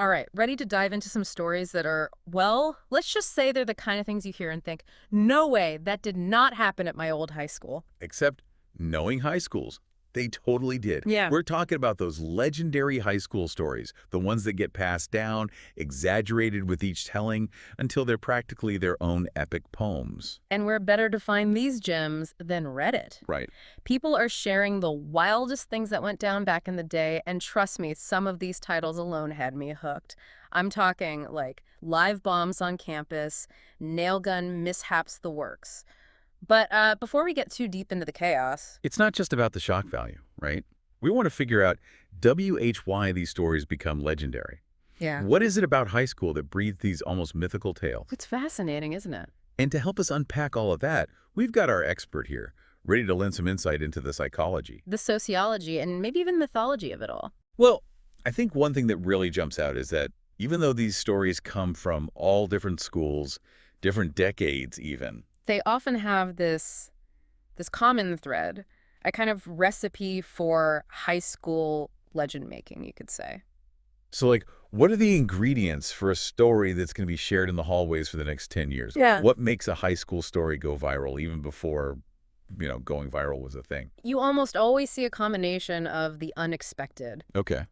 All right, ready to dive into some stories that are, well, let's just say they're the kind of things you hear and think, no way, that did not happen at my old high school. Except knowing high schools. They totally did. Yeah. We're talking about those legendary high school stories, the ones that get passed down, exaggerated with each telling, until they're practically their own epic poems. And where better to find these gems than Reddit? Right. People are sharing the wildest things that went down back in the day, and trust me, some of these titles alone had me hooked. I'm talking like live bombs on campus, nail gun mishaps, the works. But before we get too deep into the chaos, It's not just about the shock value, right? We want to figure out why these stories become legendary. yeah, What is it about high school that breathed these almost mythical tales? it's fascinating, isn't it? And to help us unpack all of that, we've got our expert here, ready to lend some insight into the psychology. The sociology and maybe even mythology of it all. Well, I think one thing that really jumps out is that even though these stories come from all different schools, different decades even, They often have this common thread, a kind of recipe for high school legend making, you could say. so like, what are the ingredients for a story that's going to be shared in the hallways for the next 10 years? Yeah. What makes a high school story go viral even before, going viral was a thing? You almost always see a combination of the unexpected. Okay.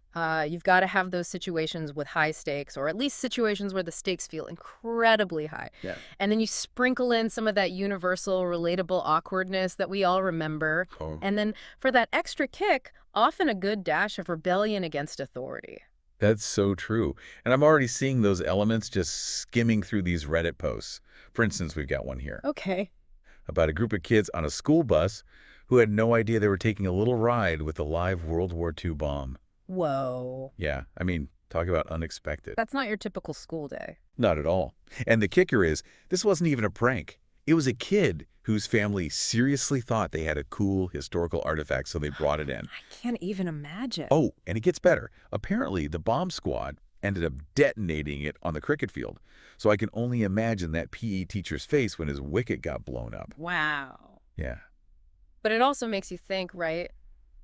You've got to have those situations with high stakes, or at least situations where the stakes feel incredibly high. Yeah. And then you sprinkle in some of that universal, relatable awkwardness that we all remember. Oh. And then for that extra kick, often a good dash of rebellion against authority. That's so true. And I'm already seeing those elements just skimming through these Reddit posts. For instance, we've got one here Okay. about a group of kids on a school bus who had no idea they were taking a little ride with a live World War II bomb. Whoa. Yeah, I mean, talk about unexpected. That's not your typical school day. Not at all. And the kicker is, this wasn't even a prank. It was a kid whose family seriously thought they had a cool historical artifact, so they brought it in. I can't even imagine. Oh, and it gets better. Apparently, the bomb squad ended up detonating it on the cricket field. So I can only imagine that PE teacher's face when his wicket got blown up. Wow. Yeah. But it also makes you think, right,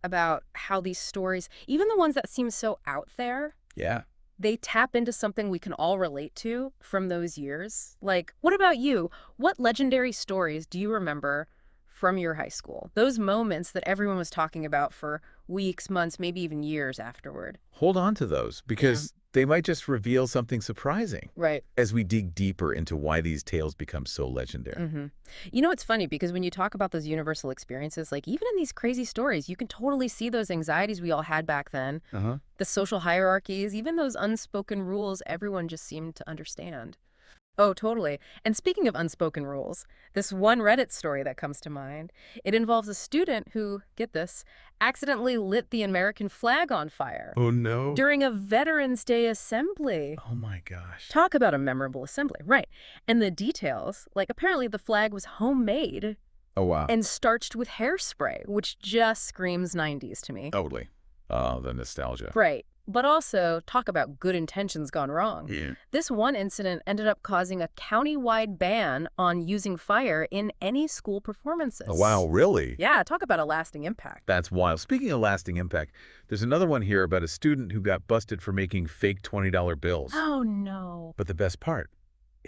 about how these stories, even the ones that seem so out there, Yeah. they tap into something we can all relate to from those years. Like, what about you? What legendary stories do you remember from your high school? Those moments that everyone was talking about for weeks, months, maybe even years afterward. Hold on to those because they might just reveal something surprising Right. as we dig deeper into why these tales become so legendary. You know, it's funny because when you talk about those universal experiences, like even in these crazy stories, you can totally see those anxieties we all had back then, Uh-huh. the social hierarchies, even those unspoken rules everyone just seemed to understand. Oh, totally. And speaking of unspoken rules, this one Reddit story that comes to mind, it involves a student who, get this, accidentally lit the American flag on fire Oh, no. during a Veterans Day assembly. Oh, my gosh. Talk about a memorable assembly, right? And the details, like apparently the flag was homemade Oh, wow. and starched with hairspray, which just screams 90s to me. Totally. Oh, the nostalgia. Right. But also, talk about good intentions gone wrong. Yeah. This one incident ended up causing a county-wide ban on using fire in any school performances. Oh, wow, really? Yeah, talk about a lasting impact. That's wild. Speaking of lasting impact, there's another one here about a student who got busted for making fake $20 bills. Oh, no. But the best part,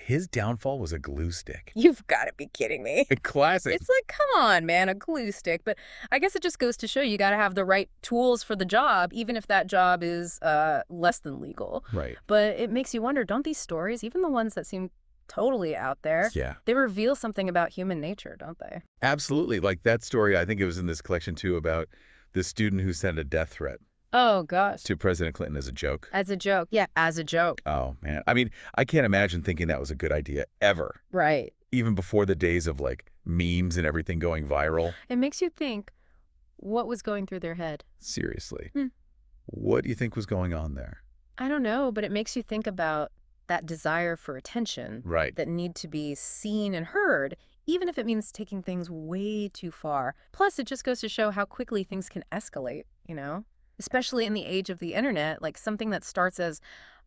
his downfall was a glue stick. You've got to be kidding me. A classic. It's like, come on, man, a glue stick. But I guess it just goes to show you got to have the right tools for the job, even if that job is less than legal. Right. But it makes you wonder, don't these stories, even the ones that seem totally out there, Yeah. they reveal something about human nature, don't they? Absolutely. Like that story, I think it was in this collection too, about the student who sent a death threat Oh, gosh. to President Clinton as a joke. As a joke. Yeah, as a joke. Oh, man. I mean, I can't imagine thinking that was a good idea ever, Right. even before the days of like memes and everything going viral. It makes you think, what was going through their head? Seriously. Hmm. What do you think was going on there? I don't know, but it makes you think about that desire for attention Right. that need to be seen and heard, even if it means taking things way too far. Plus, it just goes to show how quickly things can escalate, you know? Especially in the age of the internet, like something that starts as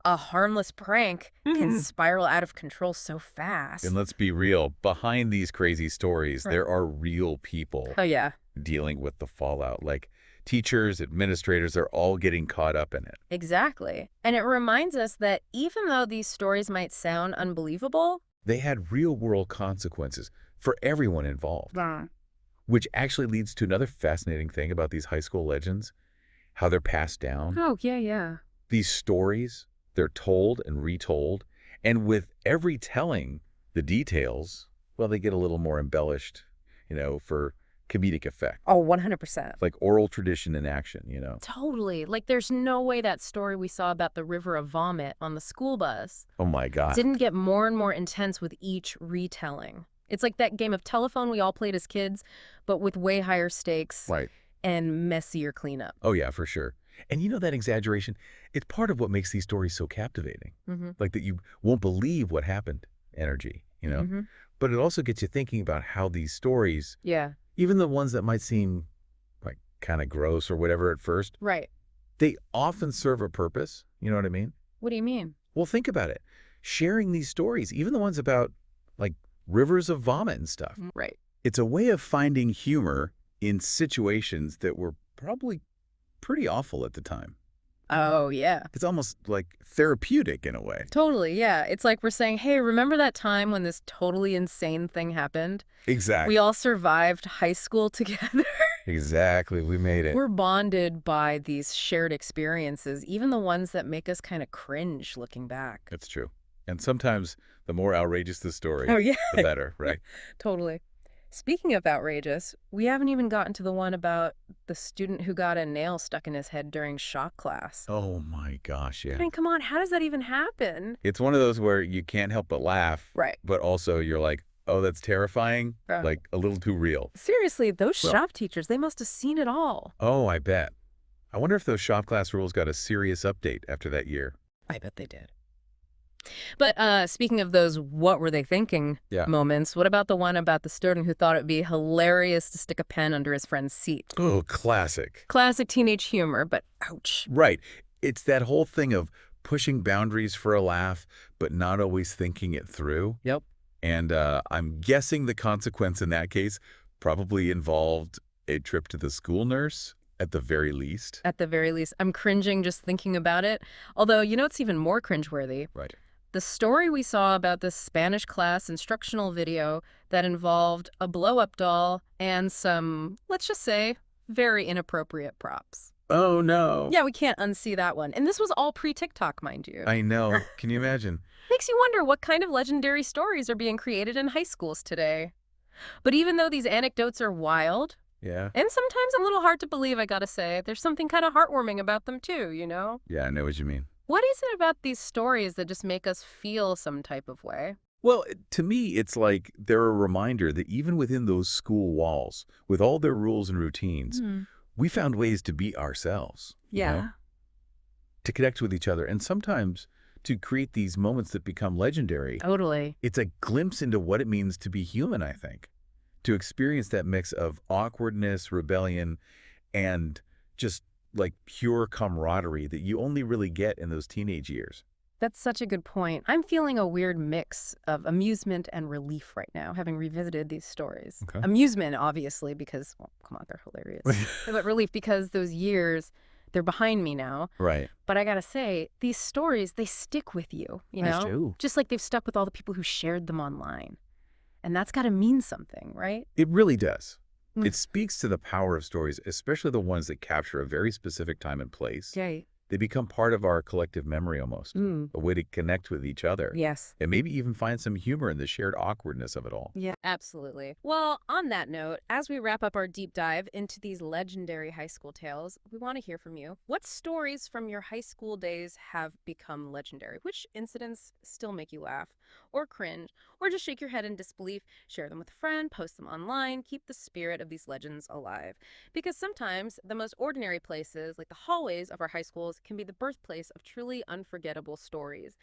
a harmless prank can spiral out of control so fast. And let's be real, behind these crazy stories, Right. there are real people Oh, yeah. dealing with the fallout. Like Teachers, administrators are all getting caught up in it. Exactly. And it reminds us that even though these stories might sound unbelievable, They had real-world consequences for everyone involved, yeah. which actually leads to another fascinating thing about these high school legends, how they're passed down. Oh, yeah, yeah. These stories, they're told and retold, and with every telling, the details, well, they get a little more embellished, for comedic effect, Oh, 100%. like oral tradition in action. Totally. Like, there's no way that story we saw about the river of vomit on the school bus Oh my God. didn't get more and more intense with each retelling. It's like that game of telephone we all played as kids, but with way higher stakes Right. and messier cleanup. Oh yeah, for sure. And that exaggeration, it's part of what makes these stories so captivating. Mm-hmm. Like that you won't believe what happened energy. Mm-hmm. But it also gets you thinking about how these stories, Yeah. even the ones that might seem like kind of gross or whatever at first, Right. they often serve a purpose. You know what I mean? What do you mean? Well, think about it. Sharing these stories, even the ones about like rivers of vomit and stuff, Right. it's a way of finding humor in situations that were probably pretty awful at the time. Oh, yeah. It's almost like therapeutic in a way. Totally, yeah. It's like we're saying, hey, remember that time when this totally insane thing happened? Exactly. We all survived high school together. Exactly. We made it. We're bonded by these shared experiences, even the ones that make us kind of cringe looking back. That's true. And sometimes the more outrageous the story, Oh, yeah. the better, right? Totally. Speaking of outrageous, we haven't even gotten to the one about the student who got a nail stuck in his head during shop class. Oh my gosh, I yeah. mean, come on, how does that even happen? It's one of those where you can't help but laugh, Right. but also you're like, oh, that's terrifying, Yeah. like a little too real. Seriously, those Well- shop teachers, they must have seen it all. Oh, I bet. I wonder if those shop class rules got a serious update after that year. I bet they did. But speaking of those what were they thinking Yeah. moments, what about the one about the student who thought it would be hilarious to stick a pen under his friend's seat? Oh, classic. Classic teenage humor, but ouch. Right. It's that whole thing of pushing boundaries for a laugh, but not always thinking it through. Yep. And I'm guessing the consequence in that case probably involved a trip to the school nurse at the very least. At the very least, I'm cringing just thinking about it. Although, it's even more cringeworthy. Right. The story we saw about this Spanish class instructional video that involved a blow-up doll and some, let's just say, very inappropriate props. Oh, no. Yeah, we can't unsee that one. And this was all pre-TikTok, mind you. I know. Can you imagine? Makes you wonder what kind of legendary stories are being created in high schools today. But even though these anecdotes are wild, Yeah. and sometimes a little hard to believe, I gotta say, there's something kind of heartwarming about them too, Yeah, I know what you mean. What is it about these stories that just make us feel some type of way? Well, to me, it's like they're a reminder that even within those school walls, with all their rules and routines, we found ways to be ourselves. To connect with each other, and sometimes to create these moments that become legendary. Totally. It's a glimpse into what it means to be human, I think. To experience that mix of awkwardness, rebellion, and just like pure camaraderie that you only really get in those teenage years. That's such a good point. I'm feeling a weird mix of amusement and relief right now, having revisited these stories. Okay. Amusement, obviously, because, well, come on, they're hilarious. But relief because those years, they're behind me now. Right. But I gotta say, these stories, they stick with you, That's true. Just like they've stuck with all the people who shared them online. And that's gotta mean something, right? It really does. Mm. It speaks to the power of stories, especially the ones that capture a very specific time and place. Right. They become part of our collective memory almost, a way to connect with each other. Yes. And maybe even find some humor in the shared awkwardness of it all. Yeah, absolutely. Well, on that note, as we wrap up our deep dive into these legendary high school tales, we want to hear from you. What stories from your high school days have become legendary? Which incidents still make you laugh or cringe or just shake your head in disbelief? Share them with a friend, post them online, keep the spirit of these legends alive. Because sometimes the most ordinary places, like the hallways of our high schools, can be the birthplace of truly unforgettable stories.